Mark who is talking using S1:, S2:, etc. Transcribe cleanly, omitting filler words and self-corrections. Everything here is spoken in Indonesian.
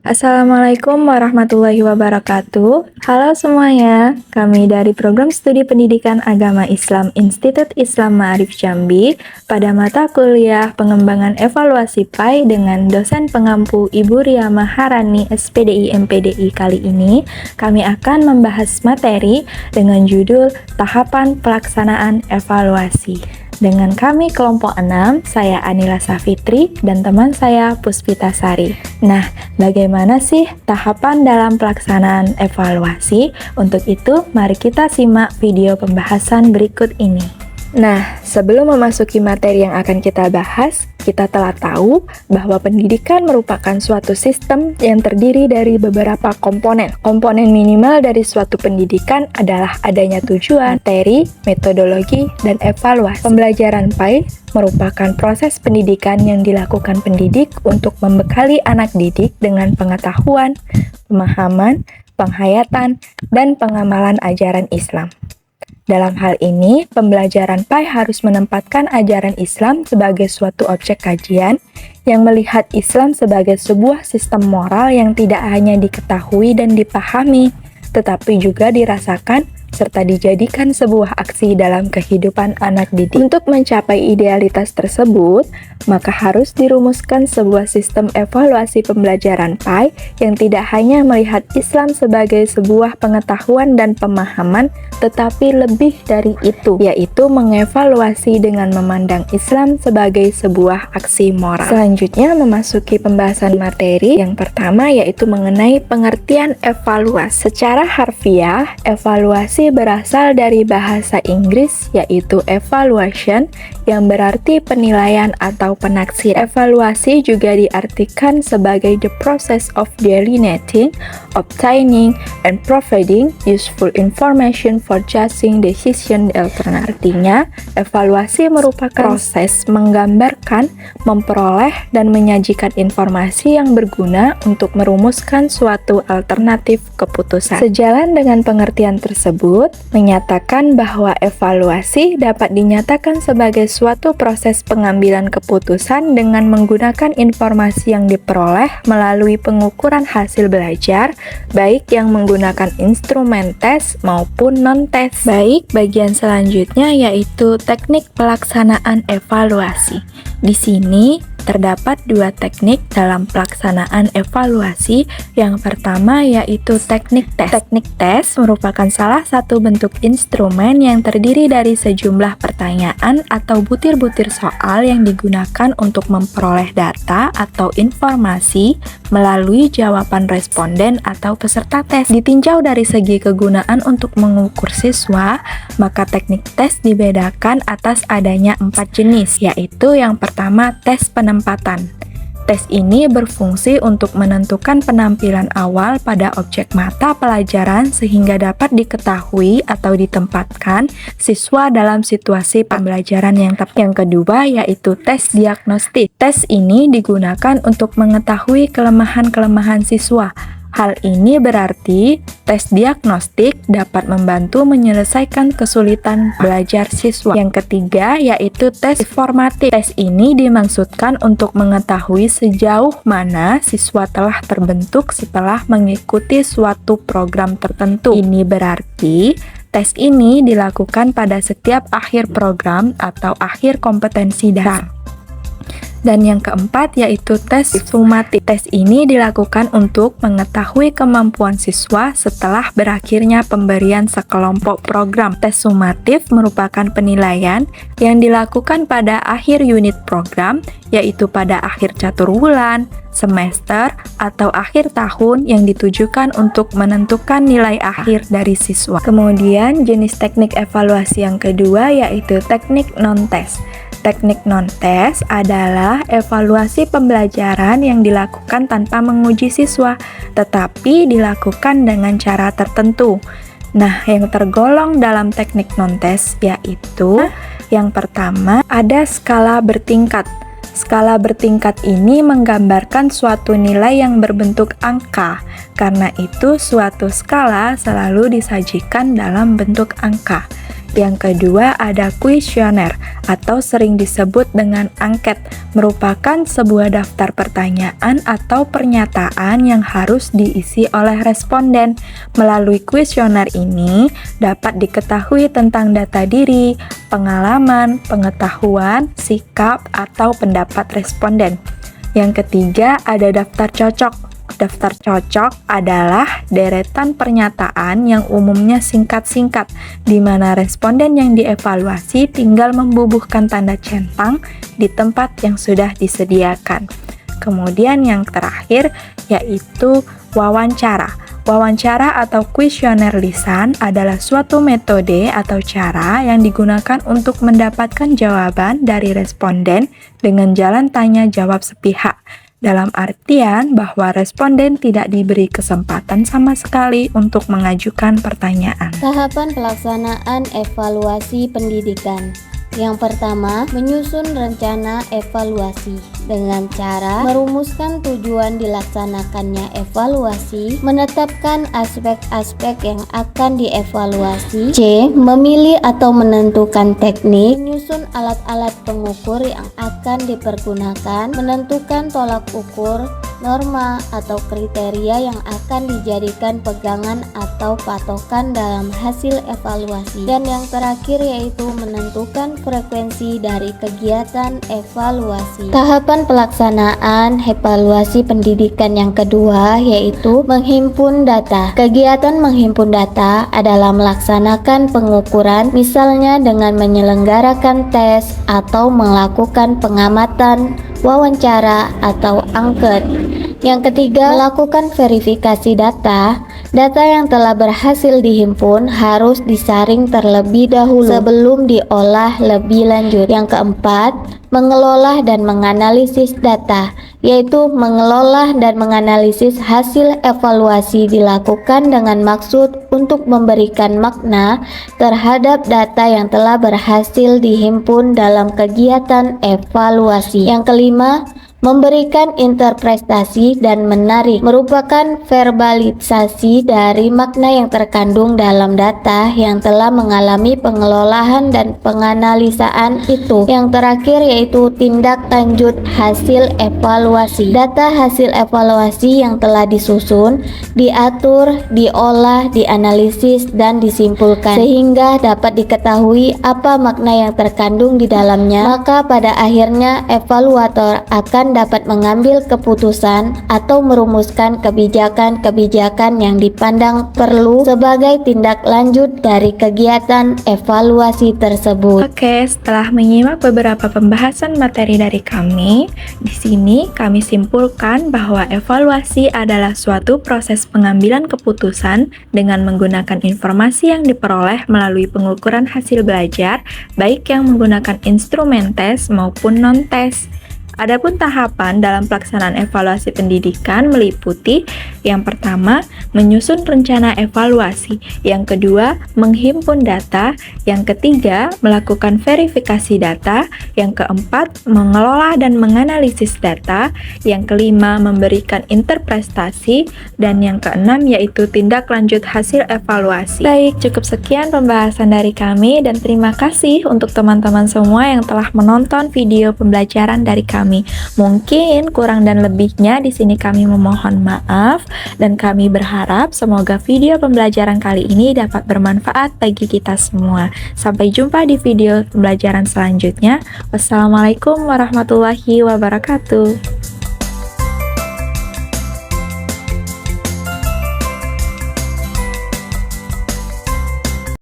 S1: Assalamualaikum warahmatullahi wabarakatuh. Halo semuanya, kami dari Program Studi Pendidikan Agama Islam Institut Islam Ma'arif Jambi pada mata kuliah Pengembangan Evaluasi PAI dengan dosen pengampu Ibu Ria Maharani SPDI MPDI kali ini, kami akan membahas materi dengan judul Tahapan Pelaksanaan Evaluasi. Dengan kami kelompok 6, saya Anila Safitri dan teman saya Puspita Sari. Nah, bagaimana sih tahapan dalam pelaksanaan evaluasi? Untuk itu, mari kita simak video pembahasan berikut ini. Nah, sebelum memasuki materi yang akan kita bahas, kita telah tahu bahwa pendidikan merupakan suatu sistem yang terdiri dari beberapa komponen. Komponen minimal dari suatu pendidikan adalah adanya tujuan, materi, metodologi, dan evaluasi. Pembelajaran PAI merupakan proses pendidikan yang dilakukan pendidik untuk membekali anak didik dengan pengetahuan, pemahaman, penghayatan, dan pengamalan ajaran Islam. Dalam hal ini, pembelajaran PAI harus menempatkan ajaran Islam sebagai suatu objek kajian yang melihat Islam sebagai sebuah sistem moral yang tidak hanya diketahui dan dipahami, tetapi juga dirasakan serta dijadikan sebuah aksi dalam kehidupan anak didik. Untuk mencapai idealitas tersebut, maka harus dirumuskan sebuah sistem evaluasi pembelajaran PAI yang tidak hanya melihat Islam sebagai sebuah pengetahuan dan pemahaman, tetapi lebih dari itu, yaitu mengevaluasi dengan memandang Islam sebagai sebuah aksi moral. Selanjutnya memasuki pembahasan materi yang pertama, yaitu mengenai pengertian evaluasi. Secara harfiah, evaluasi berasal dari bahasa Inggris yaitu evaluation yang berarti penilaian atau penaksir. Evaluasi juga diartikan sebagai the process of delineating, obtaining, and providing useful information for judging decision alternative. Artinya, evaluasi merupakan proses menggambarkan, memperoleh, dan menyajikan informasi yang berguna untuk merumuskan suatu alternatif keputusan. Sejalan dengan pengertian tersebut, menyatakan bahwa evaluasi dapat dinyatakan sebagai suatu proses pengambilan keputusan dengan menggunakan informasi yang diperoleh melalui pengukuran hasil belajar, baik yang menggunakan instrumen tes maupun non-tes. Baik, bagian selanjutnya yaitu teknik pelaksanaan evaluasi. Di sini terdapat dua teknik dalam pelaksanaan evaluasi. Yang pertama yaitu teknik tes. Teknik tes merupakan salah satu bentuk instrumen yang terdiri dari sejumlah pertanyaan atau butir-butir soal yang digunakan untuk memperoleh data atau informasi melalui jawaban responden atau peserta tes. Ditinjau dari segi kegunaan untuk mengukur siswa, maka teknik tes dibedakan atas adanya 4 jenis, yaitu yang pertama tes penempatan. Tes ini berfungsi untuk menentukan penampilan awal pada objek mata pelajaran sehingga dapat diketahui atau ditempatkan siswa dalam situasi pembelajaran yang tepat. Yang kedua yaitu tes diagnostik. Tes ini digunakan untuk mengetahui kelemahan-kelemahan siswa. Hal ini berarti tes diagnostik dapat membantu menyelesaikan kesulitan belajar siswa. Yang ketiga yaitu tes formatif. Tes ini dimaksudkan untuk mengetahui sejauh mana siswa telah terbentuk setelah mengikuti suatu program tertentu. Ini berarti tes ini dilakukan pada setiap akhir program atau akhir kompetensi dasar. Dan yang keempat yaitu tes sumatif. Tes ini dilakukan untuk mengetahui kemampuan siswa setelah berakhirnya pemberian sekelompok program. Tes sumatif merupakan penilaian yang dilakukan pada akhir unit program, yaitu pada akhir catur bulan, semester, atau akhir tahun yang ditujukan untuk menentukan nilai akhir dari siswa. Kemudian jenis teknik evaluasi yang kedua yaitu teknik non-tes. Teknik non-tes adalah evaluasi pembelajaran yang dilakukan tanpa menguji siswa, tetapi dilakukan dengan cara tertentu. Nah, yang tergolong dalam teknik non-tes yaitu yang pertama ada skala bertingkat. Skala bertingkat ini menggambarkan suatu nilai yang berbentuk angka. Karena itu, suatu skala selalu disajikan dalam bentuk angka. Yang kedua ada kuesioner atau sering disebut dengan angket, merupakan sebuah daftar pertanyaan atau pernyataan yang harus diisi oleh responden. Melalui kuesioner ini dapat diketahui tentang data diri, pengalaman, pengetahuan, sikap, atau pendapat responden. Yang ketiga ada daftar cocok. Daftar cocok adalah deretan pernyataan yang umumnya singkat-singkat, di mana responden yang dievaluasi tinggal membubuhkan tanda centang di tempat yang sudah disediakan. Kemudian yang terakhir yaitu wawancara. Wawancara atau kuesioner lisan adalah suatu metode atau cara yang digunakan untuk mendapatkan jawaban dari responden dengan jalan tanya jawab sepihak. Dalam artian bahwa responden tidak diberi kesempatan sama sekali untuk mengajukan pertanyaan.
S2: Tahapan pelaksanaan evaluasi pendidikan. Yang pertama, menyusun rencana evaluasi dengan cara merumuskan tujuan dilaksanakannya evaluasi, menetapkan aspek-aspek yang akan dievaluasi. C. Memilih atau menentukan teknik, menyusun alat-alat pengukur yang akan dipergunakan, menentukan tolak ukur, norma atau kriteria yang akan dijadikan pegangan atau patokan dalam hasil evaluasi. Dan yang terakhir yaitu menentukan frekuensi dari kegiatan evaluasi. Tahapan pelaksanaan evaluasi pendidikan yang kedua yaitu menghimpun data. Kegiatan menghimpun data adalah melaksanakan pengukuran, misalnya dengan menyelenggarakan tes atau melakukan pengamatan, wawancara, atau angket. Yang ketiga, melakukan verifikasi data. Data yang telah berhasil dihimpun harus disaring terlebih dahulu sebelum diolah lebih lanjut. Yang keempat, mengelola dan menganalisis data, yaitu mengelola dan menganalisis hasil evaluasi dilakukan dengan maksud untuk memberikan makna terhadap data yang telah berhasil dihimpun dalam kegiatan evaluasi. Yang kelima, memberikan interpretasi dan menarik, merupakan verbalisasi dari makna yang terkandung dalam data yang telah mengalami pengelolaan dan penganalisaan itu. Yang terakhir yaitu tindak lanjut hasil evaluasi. Data hasil evaluasi yang telah disusun, diatur, diolah, dianalisis, dan disimpulkan sehingga dapat diketahui apa makna yang terkandung di dalamnya. Maka pada akhirnya evaluator akan dapat mengambil keputusan atau merumuskan kebijakan-kebijakan yang dipandang perlu sebagai tindak lanjut dari kegiatan evaluasi tersebut.
S1: Oke, setelah menyimak beberapa pembahasan materi dari kami, di sini kami simpulkan bahwa evaluasi adalah suatu proses pengambilan keputusan dengan menggunakan informasi yang diperoleh melalui pengukuran hasil belajar, baik yang menggunakan instrumen tes maupun non-tes. Adapun tahapan dalam pelaksanaan evaluasi pendidikan meliputi yang pertama, menyusun rencana evaluasi, yang kedua, menghimpun data, yang ketiga, melakukan verifikasi data, yang keempat, mengelola dan menganalisis data, yang kelima, memberikan interpretasi, dan yang keenam yaitu tindak lanjut hasil evaluasi. Baik, cukup sekian pembahasan dari kami dan terima kasih untuk teman-teman semua yang telah menonton video pembelajaran dari kami. Mungkin kurang dan lebihnya di sini kami memohon maaf dan kami berharap semoga video pembelajaran kali ini dapat bermanfaat bagi kita semua. Sampai jumpa di video pembelajaran selanjutnya. Wassalamualaikum warahmatullahi wabarakatuh.